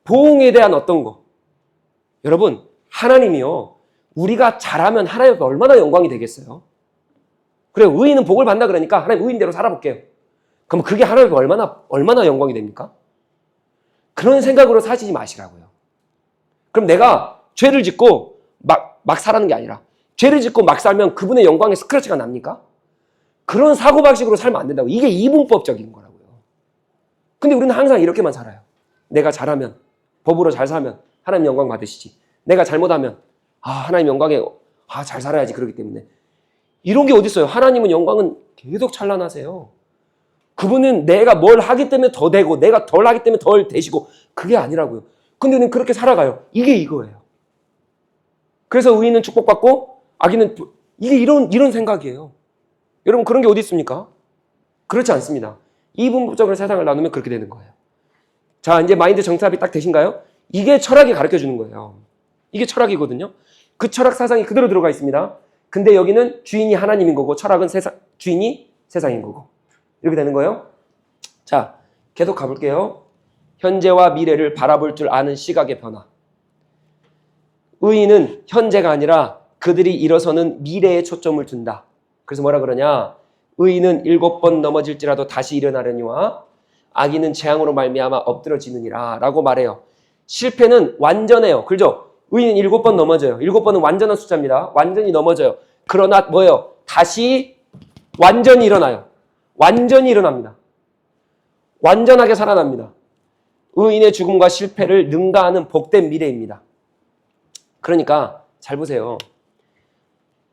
보응에 대한 어떤 거. 여러분, 하나님이요, 우리가 잘하면 하나님께 얼마나 영광이 되겠어요? 그래, 의인은 복을 받는다 그러니까 하나님 의인대로 살아볼게요. 그럼 그게 하나님께 얼마나 영광이 됩니까? 그런 생각으로 사시지 마시라고요. 그럼 내가 죄를 짓고 막 살아는 게 아니라 죄를 짓고 막 살면 그분의 영광에 스크래치가 납니까? 그런 사고방식으로 살면 안 된다고. 이게 이분법적인 거라고요. 근데 우리는 항상 이렇게만 살아요. 내가 잘하면, 법으로 잘 살면 하나님 영광 받으시지. 내가 잘못하면 하나님 영광에 잘 살아야지. 그러기 때문에. 이런 게 어디 있어요? 하나님은 영광은 계속 찬란하세요. 그분은 내가 뭘 하기 때문에 더 되고 내가 덜 하기 때문에 덜 되시고 그게 아니라고요. 근데 우리는 그렇게 살아가요. 이게 이거예요. 그래서 의인은 축복받고 악인은 이게 이런 생각이에요. 여러분 그런 게 어디 있습니까? 그렇지 않습니다. 이분법적으로 세상을 나누면 그렇게 되는 거예요. 자, 이제 마인드 정답이 딱 되신가요? 이게 철학이 가르쳐 주는 거예요. 이게 철학이거든요. 그 철학 사상이 그대로 들어가 있습니다. 근데 여기는 주인이 하나님인 거고 철학은 주인이 세상인 거고. 이렇게 되는 거예요. 자, 계속 가볼게요. 현재와 미래를 바라볼 줄 아는 시각의 변화. 의인은 현재가 아니라 그들이 일어서는 미래에 초점을 둔다. 그래서 뭐라 그러냐? 의인은 7번 넘어질지라도 다시 일어나려니와 악인은 재앙으로 말미암아 엎드러지느니라 라고 말해요. 실패는 완전해요. 그죠? 의인은 7번 넘어져요. 7번은 완전한 숫자입니다. 완전히 넘어져요. 그러나 뭐예요? 다시 완전히 일어나요. 완전히 일어납니다. 완전하게 살아납니다. 의인의 죽음과 실패를 능가하는 복된 미래입니다. 그러니까 잘 보세요.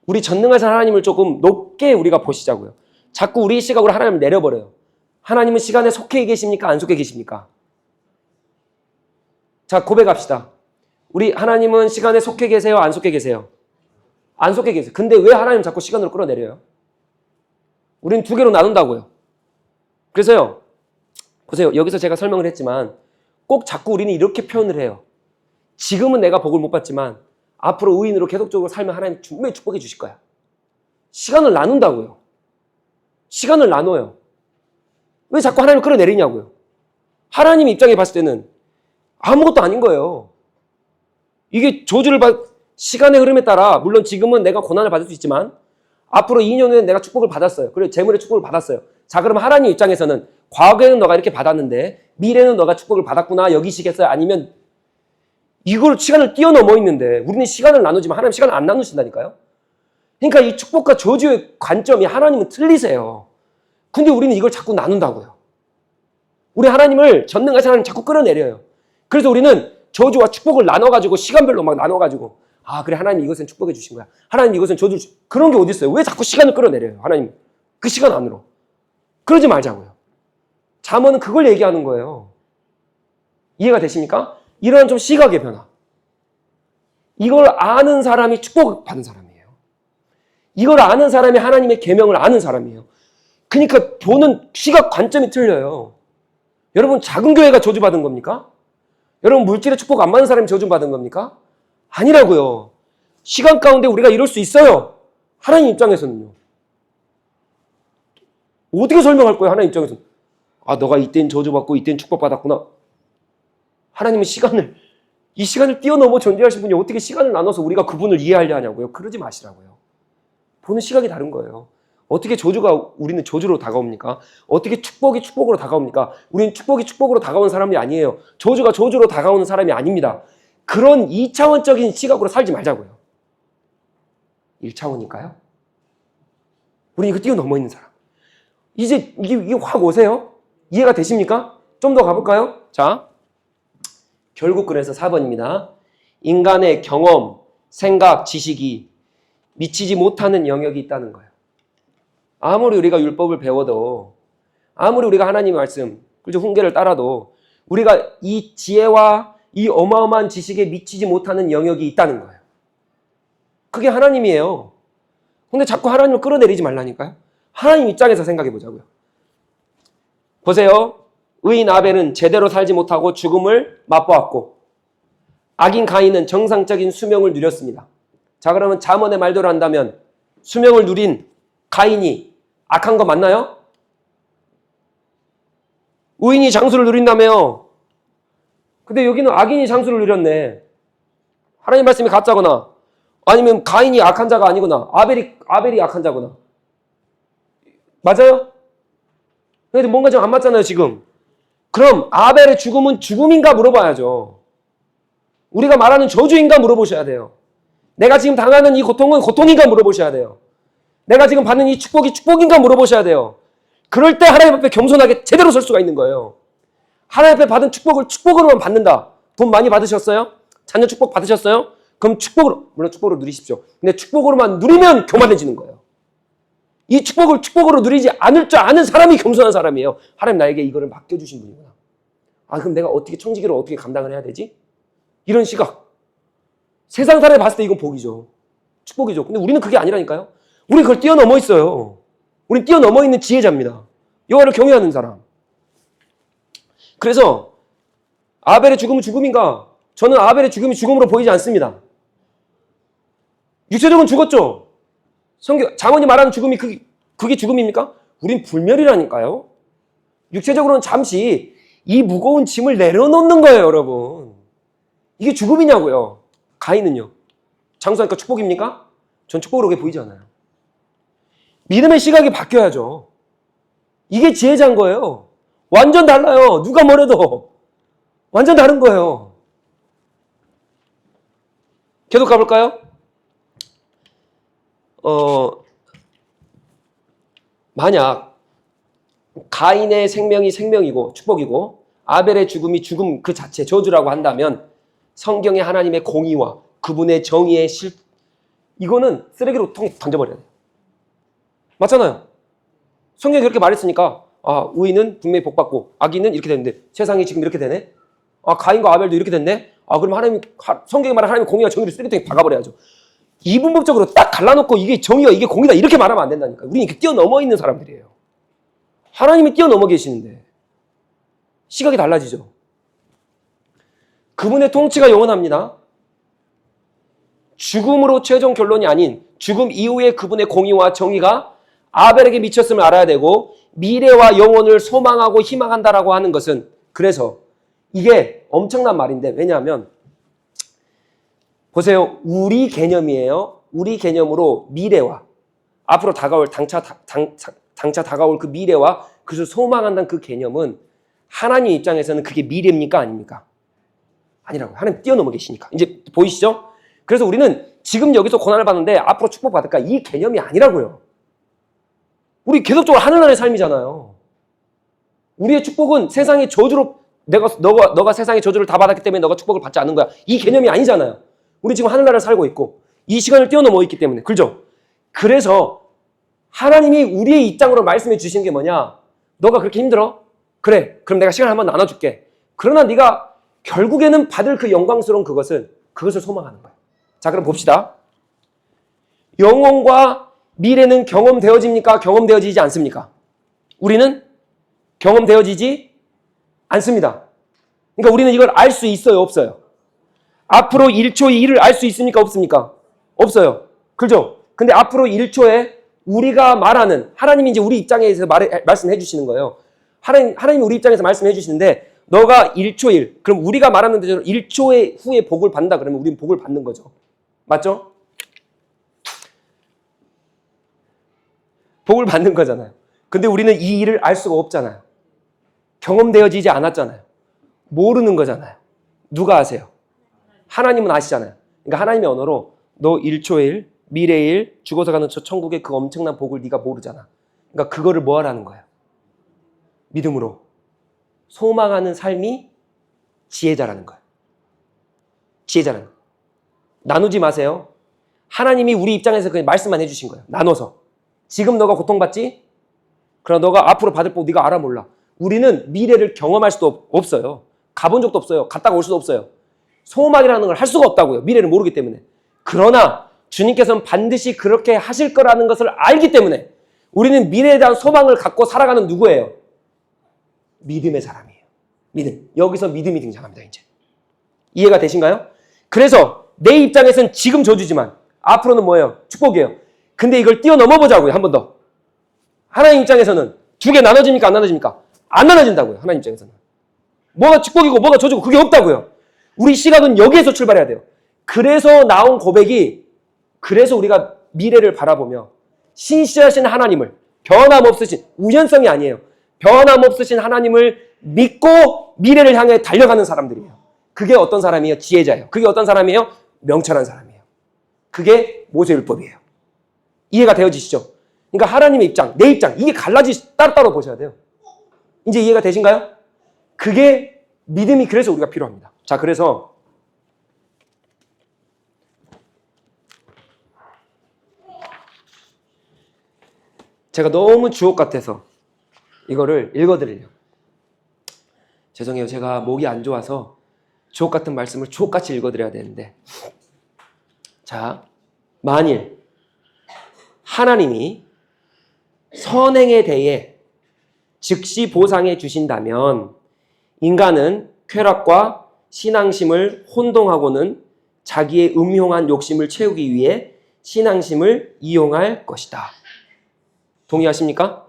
우리 전능하신 하나님을 조금 높게 우리가 보시자고요. 자꾸 우리 시각으로 하나님을 내려버려요. 하나님은 시간에 속해 계십니까? 안 속해 계십니까? 자, 고백합시다. 우리 하나님은 시간에 속해 계세요? 안 속해 계세요? 안 속해 계세요. 근데 왜 하나님 자꾸 시간으로 끌어내려요? 우리는 두 개로 나눈다고요. 그래서요, 보세요. 여기서 제가 설명을 했지만 꼭 자꾸 우리는 이렇게 표현을 해요. 지금은 내가 복을 못 받지만 앞으로 의인으로 계속적으로 살면 하나님 분명히 축복해 주실 거야. 시간을 나눈다고요. 시간을 나눠요. 왜 자꾸 하나님을 끌어내리냐고요. 하나님 입장에 봤을 때는 아무것도 아닌 거예요. 이게 시간의 흐름에 따라 물론 지금은 내가 고난을 받을 수 있지만 앞으로 2년 후에 내가 축복을 받았어요. 그리고 재물의 축복을 받았어요. 자, 그러면 하나님 입장에서는 과거에는 너가 이렇게 받았는데 미래는 너가 축복을 받았구나 여기시겠어요? 아니면 이걸 시간을 뛰어넘어 있는데 우리는 시간을 나누지만 하나님 시간을 안 나누신다니까요. 그러니까 이 축복과 저주의 관점이 하나님은 틀리세요. 근데 우리는 이걸 자꾸 나눈다고요. 우리 하나님을 전능하신 하나님 자꾸 끌어내려요. 그래서 우리는 저주와 축복을 나눠가지고 시간별로 막 나눠가지고 그래 하나님 이것은 축복해 주신 거야. 하나님 이것은 저주 그런 게 어디 있어요? 왜 자꾸 시간을 끌어내려요? 하나님 그 시간 안으로. 그러지 말자고요. 잠언은 그걸 얘기하는 거예요. 이해가 되십니까? 이런 좀 시각의 변화. 이걸 아는 사람이 축복받은 사람이에요. 이걸 아는 사람이 하나님의 계명을 아는 사람이에요. 그러니까 보는 시각 관점이 틀려요. 여러분 작은 교회가 저주받은 겁니까? 여러분 물질의 축복 안 받는 사람이 저주받은 겁니까? 아니라고요. 시간 가운데 우리가 이럴 수 있어요. 하나님 입장에서는요. 어떻게 설명할 거예요? 하나님 입장에서는. 너가 이때는 저주받고 이때는 축복받았구나. 하나님은 이 시간을 뛰어넘어 존재하신 분이 어떻게 시간을 나눠서 우리가 그분을 이해하려 하냐고요. 그러지 마시라고요. 보는 시각이 다른 거예요. 어떻게 우리는 저주로 다가옵니까? 어떻게 축복이 축복으로 다가옵니까? 우리는 축복이 축복으로 다가오는 사람이 아니에요. 저주가 저주로 다가오는 사람이 아닙니다. 그런 2차원적인 시각으로 살지 말자고요. 1차원일까요? 우리 이거 뛰어넘어 있는 사람. 이제 이게 확 오세요? 이해가 되십니까? 좀 더 가볼까요? 자, 결국 그래서 4번입니다. 인간의 경험, 생각, 지식이 미치지 못하는 영역이 있다는 거예요. 아무리 우리가 율법을 배워도, 아무리 우리가 하나님의 말씀, 그죠? 훈계를 따라도 우리가 이 지혜와 이 어마어마한 지식에 미치지 못하는 영역이 있다는 거예요. 그게 하나님이에요. 근데 자꾸 하나님을 끌어내리지 말라니까요. 하나님 입장에서 생각해 보자고요. 보세요. 의인 아벨은 제대로 살지 못하고 죽음을 맛보았고 악인 가인은 정상적인 수명을 누렸습니다. 자, 그러면 잠언의 말대로 한다면 수명을 누린 가인이 악한 거 맞나요? 의인이 장수를 누린다며요. 근데 여기는 악인이 장수를 누렸네. 하나님 말씀이 가짜거나 아니면 가인이 악한 자가 아니거나 아벨이 악한 자거나. 맞아요? 근데 뭔가 좀 안 맞잖아요, 지금. 그럼 아벨의 죽음은 죽음인가 물어봐야죠. 우리가 말하는 저주인가 물어보셔야 돼요. 내가 지금 당하는 이 고통은 고통인가 물어보셔야 돼요. 내가 지금 받는 이 축복이 축복인가 물어보셔야 돼요. 그럴 때 하나님 앞에 겸손하게 제대로 설 수가 있는 거예요. 하나님 앞에 받은 축복을 축복으로만 받는다. 돈 많이 받으셨어요? 자녀 축복 받으셨어요? 그럼 축복으로, 물론 축복으로 누리십시오. 근데 축복으로만 누리면 교만해지는 거예요. 이 축복을 축복으로 누리지 않을 줄 아는 사람이 겸손한 사람이에요. 하나님 나에게 이거를 맡겨주신 분이구나. 아, 그럼 내가 어떻게 청지기를 어떻게 감당을 해야 되지? 이런 시각. 세상 사람이 봤을 때 이건 복이죠. 축복이죠. 근데 우리는 그게 아니라니까요. 우리는 그걸 뛰어넘어 있어요. 우리는 뛰어넘어 있는 지혜자입니다. 여호와를 경외하는 사람. 그래서 아벨의 죽음은 죽음인가? 저는 아벨의 죽음이 죽음으로 보이지 않습니다. 육체적으로 죽었죠. 잠언이 말하는 죽음이 그게 죽음입니까? 우린 불멸이라니까요. 육체적으로는 잠시 이 무거운 짐을 내려놓는 거예요, 여러분. 이게 죽음이냐고요. 가인은요. 장수하니까 축복입니까? 전 축복으로 그게 보이지 않아요. 믿음의 시각이 바뀌어야죠. 이게 지혜자인 거예요. 완전 달라요. 누가 뭐래도. 완전 다른 거예요. 계속 가볼까요? 만약 가인의 생명이 생명이고 축복이고 아벨의 죽음이 죽음 그 자체 저주라고 한다면 성경에 하나님의 공의와 그분의 정의의 이거는 쓰레기로 던져버려야 돼요. 맞잖아요. 성경이 그렇게 말했으니까 아, 의인은 분명히 복받고 악인은 이렇게 되는데 세상이 지금 이렇게 되네? 아, 가인과 아벨도 이렇게 됐네? 아, 그럼 성경이 말하는 하나님의 공의와 정의를 쓰레기통에 박아버려야죠. 이분법적으로 딱 갈라놓고 이게 정의가 이게 공의다 이렇게 말하면 안 된다니까. 우리는 이렇게 뛰어넘어 있는 사람들이에요. 하나님이 뛰어넘어 계시는데 시각이 달라지죠. 그분의 통치가 영원합니다. 죽음으로 최종 결론이 아닌 죽음 이후에 그분의 공의와 정의가 아벨에게 미쳤음을 알아야 되고 미래와 영혼을 소망하고 희망한다라고 하는 것은 그래서 이게 엄청난 말인데 왜냐하면 보세요. 우리 개념이에요. 우리 개념으로 미래와 앞으로 다가올 장차 다가올 그 미래와 그것을 소망한다는 그 개념은 하나님 입장에서는 그게 미래입니까? 아닙니까? 아니라고요. 하나님 뛰어넘어 계시니까. 이제 보이시죠? 그래서 우리는 지금 여기서 고난을 받는데 앞으로 축복받을까? 이 개념이 아니라고요. 우리 계속적으로 하늘나라의 삶이잖아요. 우리의 축복은 세상의 저주로 너가 세상의 저주를 다 받았기 때문에 너가 축복을 받지 않는 거야. 이 개념이 아니잖아요. 우리 지금 하늘나라를 살고 있고 이 시간을 뛰어넘어 있기 때문에. 그죠? 그래서 하나님이 우리의 입장으로 말씀해 주시는 게 뭐냐? 너가 그렇게 힘들어? 그래. 그럼 내가 시간을 한번 나눠줄게. 그러나 네가 결국에는 받을 그 영광스러운 그것을 소망하는 거야. 자, 그럼 봅시다. 영혼과 미래는 경험되어집니까? 경험되어지지 않습니까? 우리는 경험되어지지 않습니다. 그러니까 우리는 이걸 알 수 있어요? 없어요? 앞으로 1초의 일을 알 수 있습니까? 없습니까? 없어요. 그죠? 근데 앞으로 1초에 우리가 말하는 하나님이 이제 우리 입장에서 말씀해 주시는 거예요. 하나님이 우리 입장에서 말씀해 주시는데 너가 1초 1, 그럼 우리가 말하는 대로 1초의 후에 복을 받는다 그러면 우리는 복을 받는 거죠. 맞죠? 복을 받는 거잖아요. 근데 우리는 이 일을 알 수가 없잖아요. 경험되어지지 않았잖아요. 모르는 거잖아요. 누가 아세요? 하나님은 아시잖아요. 그러니까 하나님의 언어로 너 1초의 일, 미래의 일, 죽어서 가는 저 천국의 그 엄청난 복을 네가 모르잖아. 그러니까 그거를 뭐 하라는 거예요? 믿음으로 소망하는 삶이 지혜자라는 거예요. 지혜자라는 거예요. 나누지 마세요. 하나님이 우리 입장에서 그냥 말씀만 해주신 거예요. 나눠서. 지금 너가 고통받지? 그럼 너가 앞으로 받을 복 네가 알아 몰라. 우리는 미래를 경험할 수도 없어요. 가본 적도 없어요. 갔다가 올 수도 없어요. 소망이라는 걸 할 수가 없다고요. 미래를 모르기 때문에. 그러나 주님께서는 반드시 그렇게 하실 거라는 것을 알기 때문에 우리는 미래에 대한 소망을 갖고 살아가는 누구예요? 믿음의 사람이에요. 믿음. 여기서 믿음이 등장합니다. 이제. 이해가 되신가요? 그래서 내 입장에서는 지금 저주지만 앞으로는 뭐예요? 축복이에요. 근데 이걸 뛰어넘어 보자고요. 한 번 더. 하나님 입장에서는 두 개 나눠집니까? 안 나눠집니까? 안 나눠진다고요. 하나님 입장에서는. 뭐가 축복이고 뭐가 저주고 그게 없다고요. 우리 시각은 여기에서 출발해야 돼요. 그래서 나온 고백이 그래서 우리가 미래를 바라보며 신실하신 하나님을 변함없으신 우연성이 아니에요. 변함없으신 하나님을 믿고 미래를 향해 달려가는 사람들이에요. 그게 어떤 사람이에요? 지혜자예요. 그게 어떤 사람이에요? 명철한 사람이에요. 그게 모세율법이에요. 이해가 되어지시죠? 그러니까 하나님의 입장, 내 입장 이게 따로따로 보셔야 돼요. 이제 이해가 되신가요? 그게 믿음이 그래서 우리가 필요합니다. 자, 그래서 제가 너무 주옥 같아서 이거를 읽어드리려고. 죄송해요. 제가 목이 안 좋아서 주옥 같은 말씀을 주옥같이 읽어드려야 되는데, 자, 만일 하나님이 선행에 대해 즉시 보상해 주신다면 인간은 쾌락과 신앙심을 혼동하고는 자기의 음흉한 욕심을 채우기 위해 신앙심을 이용할 것이다. 동의하십니까?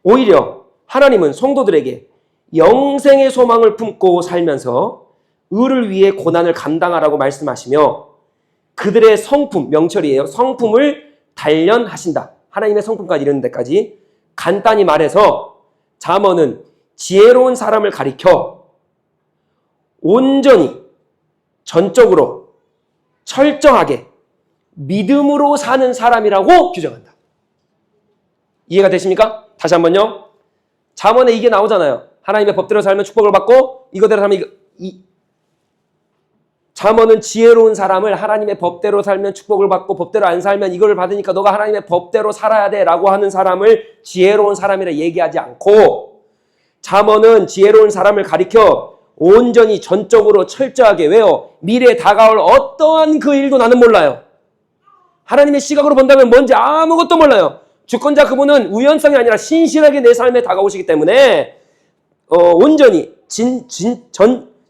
오히려 하나님은 성도들에게 영생의 소망을 품고 살면서 의를 위해 고난을 감당하라고 말씀하시며 그들의 성품, 명철이에요. 성품을 단련하신다. 하나님의 성품까지 이르는 데까지. 간단히 말해서 잠언은 지혜로운 사람을 가리켜 온전히 전적으로 철저하게 믿음으로 사는 사람이라고 규정한다. 이해가 되십니까? 다시 한번요. 잠언에 이게 나오잖아요. 하나님의 법대로 살면 축복을 받고 이거대로 살면 잠언은 지혜로운 사람을 하나님의 법대로 살면 축복을 받고 법대로 안 살면 이걸 받으니까 너가 하나님의 법대로 살아야 돼 라고 하는 사람을 지혜로운 사람이라 얘기하지 않고 잠언은 지혜로운 사람을 가리켜 온전히 전적으로 철저하게 왜요? 미래에 다가올 어떠한 그 일도 나는 몰라요. 하나님의 시각으로 본다면 뭔지 아무것도 몰라요. 주권자 그분은 우연성이 아니라 신실하게 내 삶에 다가오시기 때문에 온전히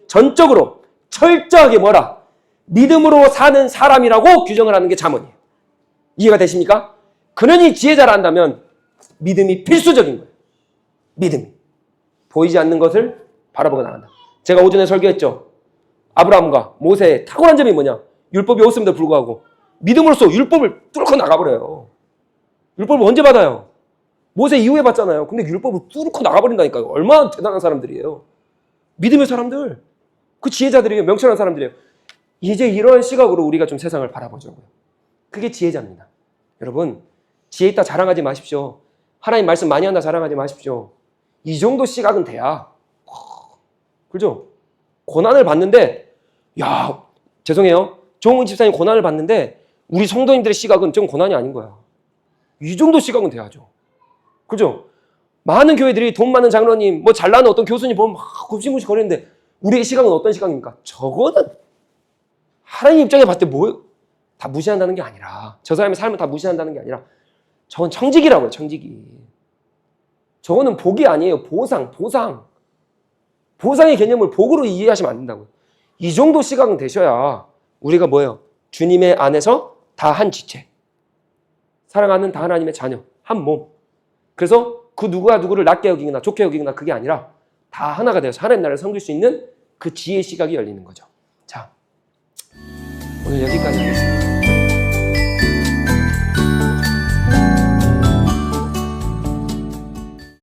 전적으로 철저하게 뭐라? 믿음으로 사는 사람이라고 규정을 하는 게 잠언이에요. 이해가 되십니까? 그러니 지혜자라 한다면 믿음이 필수적인 거예요. 믿음이. 보이지 않는 것을 바라보고 나간다. 제가 오전에 설교했죠. 아브라함과 모세의 탁월한 점이 뭐냐? 율법이 없음에도 불구하고 믿음으로써 율법을 뚫고 나가버려요. 율법을 언제 받아요? 모세 이후에 받잖아요. 근데 율법을 뚫고 나가버린다니까요. 얼마나 대단한 사람들이에요. 믿음의 사람들. 그 지혜자들이에요. 명철한 사람들이에요. 이제 이런 시각으로 우리가 좀 세상을 바라보자고요. 그게 지혜자입니다. 여러분, 지혜 있다 자랑하지 마십시오. 하나님 말씀 많이 한다 자랑하지 마십시오. 이 정도 시각은 돼야. 그죠? 고난을 받는데, 야, 죄송해요. 조홍은 집사님 고난을 받는데 우리 성도님들의 시각은 좀 고난이 아닌 거야. 이 정도 시각은 돼야죠. 그죠? 많은 교회들이 돈 많은 장로님, 뭐 잘나는 어떤 교수님 보면 막 굽신굽신 거리는데 우리의 시각은 어떤 시각입니까? 저거는 하나님 입장에 봤을 때 뭐 다 무시한다는 게 아니라 저 사람의 삶을 다 무시한다는 게 아니라 저건 청지기라고요. 청지기. 저거는 복이 아니에요. 보상. 보상의 개념을 복으로 이해하시면 안 된다고요. 이 정도 시각은 되셔야 우리가 뭐예요? 주님의 안에서 다 한 지체. 사랑하는 다 하나님의 자녀. 한 몸. 그래서 그 누구가 누구를 낮게 여기거나 좋게 여기거나 그게 아니라 다 하나가 되어서 하나님 나라를 섬길 수 있는 그 지혜의 시각이 열리는 거죠. 자, 오늘 여기까지 하겠습니다.